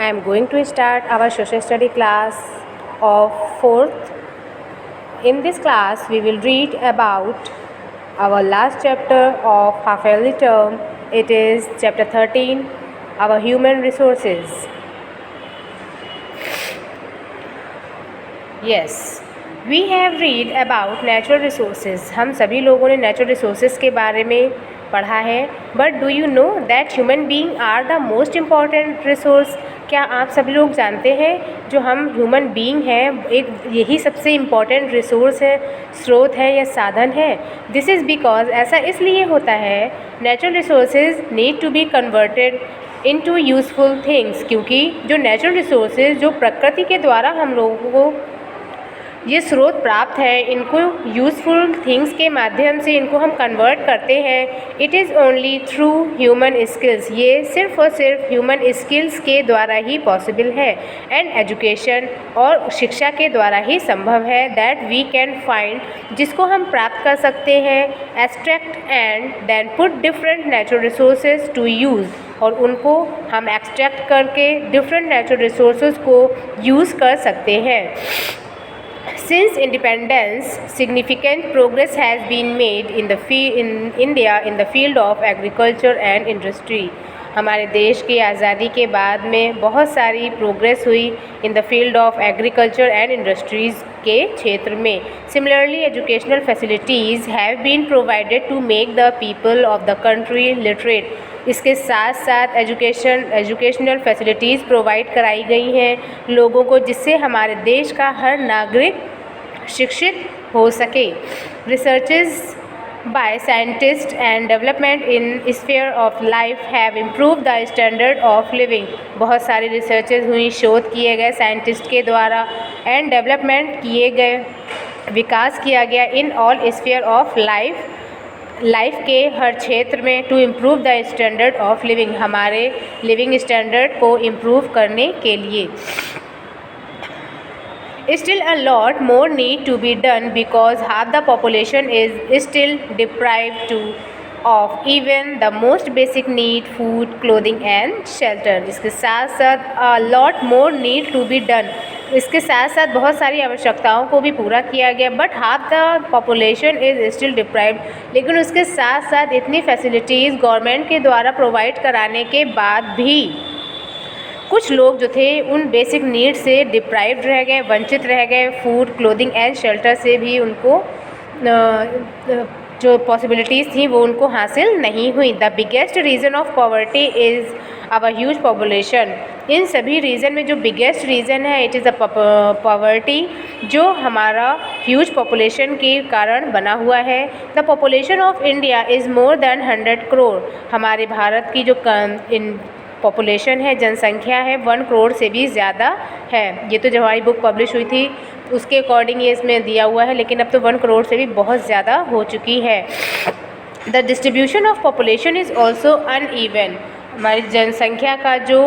I am going to start our social study class of 4th. In this class, we will read about our last chapter of half-yearly term. It is chapter 13, our human resources. Yes, we have read about natural resources. हम सभी लोगों ने natural resources के बारे में पढ़ा है. But do you know that human being are the most important resource? क्या आप सभी लोग जानते हैं जो हम ह्यूमन बीइंग हैं एक यही सबसे इम्पॉर्टेंट रिसोर्स है, स्रोत है या साधन है. दिस इज़ बिकॉज ऐसा इसलिए होता है natural resources need to be converted into useful things, क्योंकि जो नेचुरल रिसोर्सेज जो प्रकृति के द्वारा हम लोगों को ये स्रोत प्राप्त है, इनको यूज़फुल थिंग्स के माध्यम से इनको हम कन्वर्ट करते हैं. It is only through human skills. ये सिर्फ और सिर्फ ह्यूमन स्किल्स के द्वारा ही पॉसिबल है. एंड एजुकेशन और शिक्षा के द्वारा ही संभव है. दैट वी कैन फाइंड, जिसको हम प्राप्त कर सकते हैं. Extract and then put different natural resources to use, और उनको हम एक्सट्रैक्ट करके डिफरेंट नेचुरल रिसोर्सेज को यूज़ कर सकते हैं. Since independence, significant progress has been made in India in the field of agriculture and industry. हमारे देश की आज़ादी के बाद में बहुत सारी प्रोग्रेस हुई in the field of agriculture and industries के क्षेत्र में. Similarly educational facilities have been provided to make the people of the country literate. इसके साथ साथ एजुकेशनल फैसिलिटीज़ प्रोवाइड कराई गई हैं लोगों को, जिससे हमारे देश का हर नागरिक शिक्षित हो सके. Researches by scientists and development in sphere of life have improved the standard of living. बहुत सारी रिसर्चेस हुई, शोध किए गए साइंटिस्ट के द्वारा एंड डेवलपमेंट किए गए, विकास किया गया in all sphere of life के हर क्षेत्र में to improve the standard of living, हमारे लिविंग स्टैंडर्ड को इम्प्रूव करने के लिए. Still a lot more need to be done because half the population is still deprived of even the most basic need, food, clothing and shelter. इसके साथ साथ a lot more need to be done, इसके साथ साथ बहुत सारी आवश्यकताओं को भी पूरा किया गया. But half the population is still deprived, लेकिन उसके साथ साथ इतनी फैसिलिटीज़ गवर्नमेंट के द्वारा प्रोवाइड कराने के बाद भी कुछ लोग जो थे उन बेसिक नीड से डिप्राइव्ड रह गए, वंचित रह गए. फूड, क्लोथिंग एंड शेल्टर से भी उनको जो पॉसिबिलिटीज़ थी वो उनको हासिल नहीं हुई. The biggest reason of poverty is our huge population. इन सभी रीज़न में जो बिगेस्ट रीज़न है इट इज़ द पॉवर्टी, जो हमारा ह्यूज पॉपुलेशन के कारण बना हुआ है. The population of India is more than 100 crore. हमारे भारत की जो पॉपुलेशन है, जनसंख्या है, 1 करोड़ से भी ज़्यादा है. ये तो जब हमारी बुक पब्लिश हुई थी उसके अकॉर्डिंग ये इसमें दिया हुआ है, लेकिन अब तो 1 करोड़ से भी बहुत ज़्यादा हो चुकी है. The distribution of population is also uneven. हमारी जनसंख्या का जो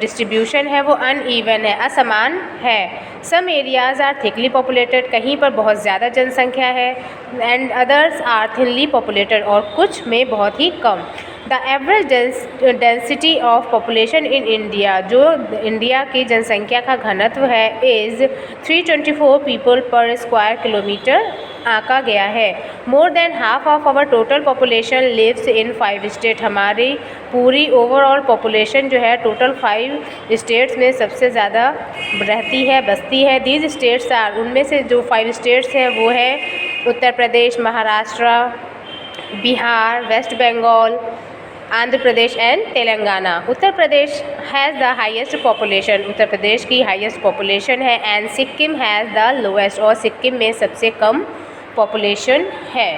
डिस्ट्रीब्यूशन है वो अनइवन है, असमान है. Some areas are thickly populated, कहीं पर बहुत ज़्यादा जनसंख्या है, and others are thinly populated, और कुछ में बहुत ही कम. The average density of population in India, जो इंडिया की जनसंख्या का घनत्व है, is 324 people per square kilometre आंका गया है. More than half of our total population lives in 5 state. हमारी पूरी ओवरऑल पॉपुलेशन जो है टोटल 5 स्टेट्स में सबसे ज़्यादा रहती है, बसती है. दीज स्टेट्स आर, उनमें से जो 5 स्टेट्स हैं वो है Uttar Pradesh, Maharashtra, Bihar, West Bengal, Andhra Pradesh and Telangana. Uttar Pradesh has the highest population, Uttar Pradesh की हाईएस्ट पॉपुलेशन है. And Sikkim has the lowest, और सिक्किम में सबसे कम पॉपुलेशन है.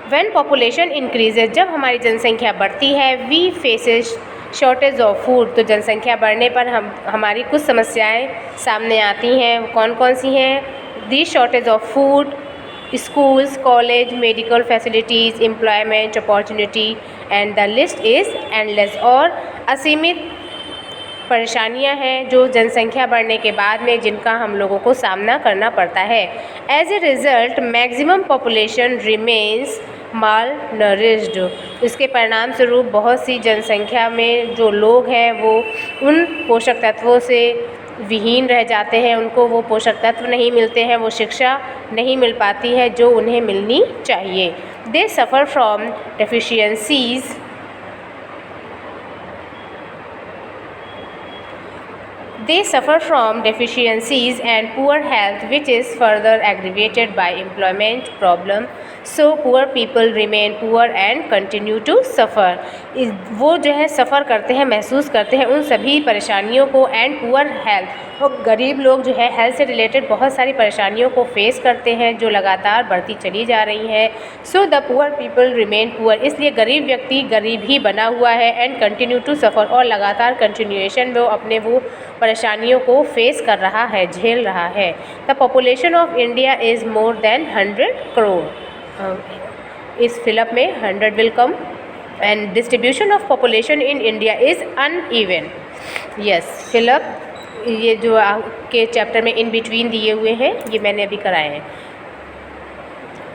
व्हेन पॉपुलेशन इंक्रीजेज, जब हमारी जनसंख्या बढ़ती है, we faces shortage of food. तो जनसंख्या बढ़ने पर हमारी कुछ समस्याएं सामने आती हैं. कौन कौन सी हैं? The shortage of food, schools, college, medical facilities, employment opportunity and the list is endless. और असीमित परेशानियां हैं जो जनसंख्या बढ़ने के बाद में जिनका हम लोगों को सामना करना पड़ता है. As a result maximum population remains malnourished. इसके परिणाम स्वरूप बहुत सी जनसंख्या में जो लोग हैं वो उन पोषक तत्वों से विहीन रह जाते हैं, उनको वो पोषक तत्व नहीं मिलते हैं, वो शिक्षा नहीं मिल पाती है जो उन्हें मिलनी चाहिए। They suffer from deficiencies They suffer from deficiencies and poor health, which is further aggravated by employment problem. So poor people remain poor and continue to suffer. वो जो है सफ़र करते हैं, महसूस करते हैं उन सभी परेशानियों को, एंड पुअर हेल्थ, और गरीब लोग जो है हेल्थ से रिलेटेड बहुत सारी परेशानियों को फेस करते हैं जो लगातार बढ़ती चली जा रही हैं। So the poor people remain poor, इसलिए गरीब व्यक्ति गरीब ही बना हुआ है, एंड कंटिन्यू टू सफ़र, और लगातार कंटिन्यूएशन में वो अपने वो परेशानियों को फेस कर रहा है, झेल रहा है। The population of India is more than 100 crore. इस फिलअप में 100 will come, and distribution of population in India is uneven. Yes, fill up ये जो आपके चैप्टर में इन बिटवीन दिए हुए हैं ये मैंने अभी कराए हैं।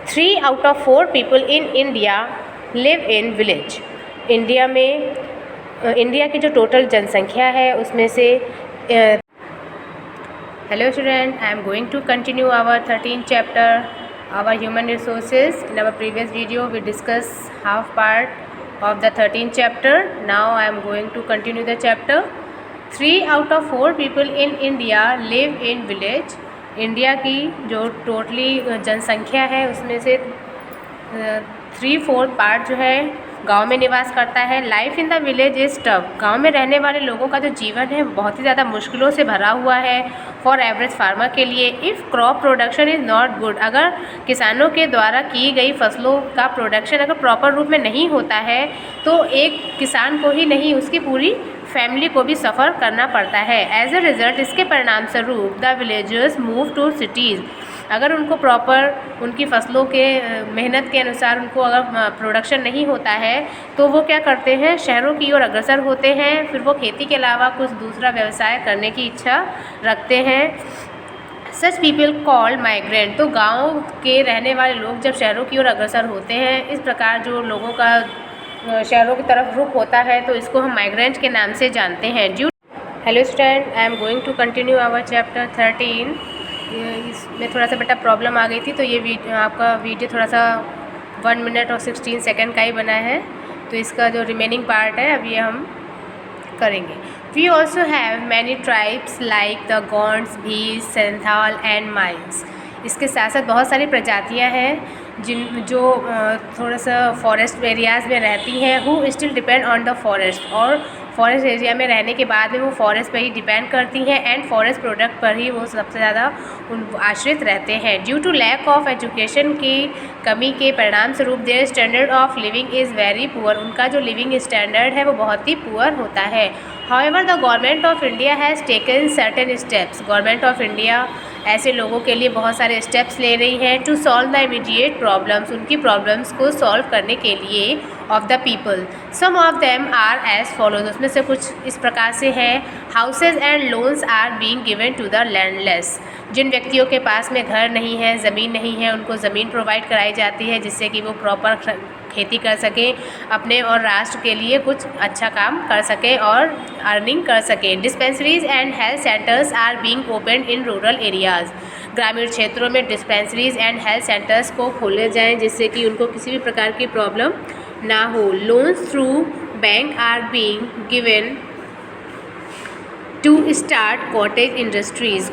3 out of 4 people in India live in village. India में इंडिया की जो टोटल जनसंख्या है उसमें से hello student, I am going to continue our 13th chapter, our human resources. In our previous video we discuss half part of the 13th chapter. Now I am going to continue the chapter. 3 out of 4 people in India live in village. India की जो totally जनसंख्या है उसमें से 3/4 part जो है गांव में निवास करता है। Life in the village is tough. गांव में रहने वाले लोगों का जो जीवन है बहुत ही ज़्यादा मुश्किलों से भरा हुआ है फॉर एवरेज फार्मर के लिए। If crop production is not good, अगर किसानों के द्वारा की गई फसलों का प्रोडक्शन अगर प्रॉपर रूप में नहीं होता है तो एक किसान को ही नहीं, उसकी पूरी फैमिली को भी सफ़र करना पड़ता है। एज अ रिज़ल्ट, इसके परिणाम स्वरूप the villagers move to cities. अगर उनको प्रॉपर उनकी फसलों के मेहनत के अनुसार उनको अगर प्रोडक्शन नहीं होता है तो वो क्या करते हैं, शहरों की ओर अग्रसर होते हैं। फिर वो खेती के अलावा कुछ दूसरा व्यवसाय करने की इच्छा रखते हैं। Such people called migrant. तो गांव के रहने वाले लोग जब शहरों की ओर अग्रसर होते हैं, इस प्रकार जो लोगों का शहरों की तरफ रुख होता है तो इसको हम माइग्रेंट के नाम से जानते हैं। Hello student, I am going to continue our chapter 13। इसमें थोड़ा सा बेटा प्रॉब्लम आ गई थी तो ये आपका वीडियो थोड़ा सा 1 मिनट और 16 सेकेंड का ही बना है, तो इसका जो रिमेनिंग पार्ट है अभी हम करेंगे। We also have many tribes like the Gonds, Bhil, Santhal and mines. इसके साथ साथ बहुत सारी प्रजातियां हैं जो थोड़ा सा फॉरेस्ट एरियाज़ में रहती हैं, who still depend on the forest, और फॉरेस्ट एरिया में रहने के बाद में वो फॉरेस्ट पर ही डिपेंड करती हैं, एंड फॉरेस्ट प्रोडक्ट पर ही वो सबसे ज़्यादा आश्रित रहते हैं। Due to lack of education की कमी के परिणाम स्वरूप their standard of living is very poor. उनका जो लिविंग स्टैंडर्ड है वो बहुत ही पुअर होता है। However the government of India has taken certain steps. Government of India ऐसे लोगों के लिए बहुत सारे स्टेप्स ले रही हैं to solve the immediate problems, उनकी प्रॉब्लम्स को सॉल्व करने के लिए of the people. Some of them are as follows. उसमें से कुछ इस प्रकार से हैं। Houses and loans are being given to the landless. जिन व्यक्तियों के पास में घर नहीं है, ज़मीन नहीं है, उनको ज़मीन प्रोवाइड कराई जाती है जिससे कि वो प्रॉपर खेती कर सकें, अपने और राष्ट्र के लिए कुछ अच्छा काम कर सकें और अर्निंग कर सकें। Dispensaries and health centres are being open in rural areas. ग्रामीण क्षेत्रों में डिस्पेंसरीज एंड हेल्थ सेंटर्स को खोले जाएं जिससे कि उनको किसी भी प्रकार की प्रॉब्लम ना हो। Loans through bank are being given to start cottage industries.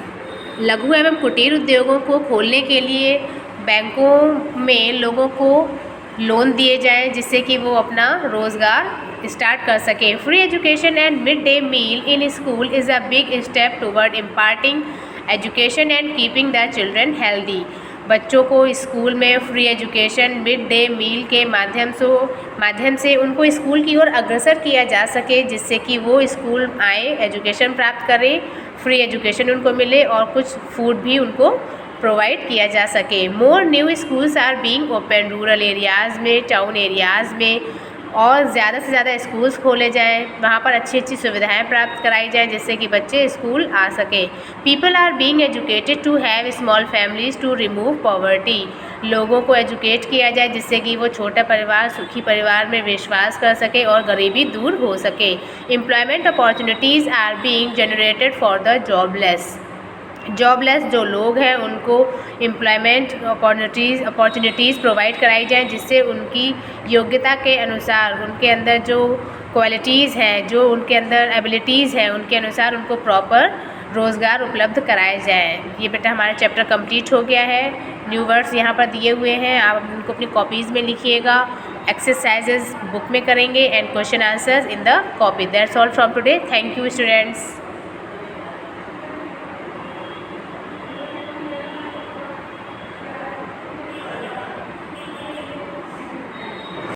लघु एवं कुटीर उद्योगों को खोलने के लिए बैंकों में लोगों को लोन दिए जाएं जिससे कि वो अपना रोज़गार स्टार्ट कर सकें। Free education and mid day meal in school is a big step toward imparting education and keeping the children healthy. बच्चों को स्कूल में free education, mid day meal के माध्यम से उनको स्कूल की ओर अग्रसर किया जा सके जिससे कि वो स्कूल आए, एजुकेशन प्राप्त करें, फ्री एजुकेशन उनको मिले और कुछ फूड भी उनको प्रोवाइड किया जा सके। More new schools are being open rural areas में, टाउन एरियाज़ में, और ज़्यादा से ज़्यादा स्कूल्स खोले जाएँ, वहाँ पर अच्छी अच्छी सुविधाएं प्राप्त कराई जाएँ जिससे कि बच्चे स्कूल आ सकें। People are being educated to have small families to remove poverty. लोगों को एजुकेट किया जाए जिससे कि वो छोटा परिवार सुखी परिवार में विश्वास कर सके और गरीबी दूर हो सके। Employment opportunities are being generated for the jobless जो लोग हैं उनको एम्प्लॉयमेंट अपॉर्चुनिटीज़ प्रोवाइड कराई जाए जिससे उनकी योग्यता के अनुसार उनके अंदर जो क्वालिटीज़ हैं, जो उनके अंदर एबिलिटीज़ हैं, उनके अनुसार उनको प्रॉपर रोज़गार उपलब्ध कराए जाए। ये बेटा हमारा चैप्टर कंप्लीट हो गया है। न्यू वर्ड्स यहाँ पर दिए हुए हैं, आप उनको अपनी कॉपीज़ में लिखिएगा। एक्सरसाइजेज बुक में करेंगे and question answers in the copy. That's all from today. Thank you students.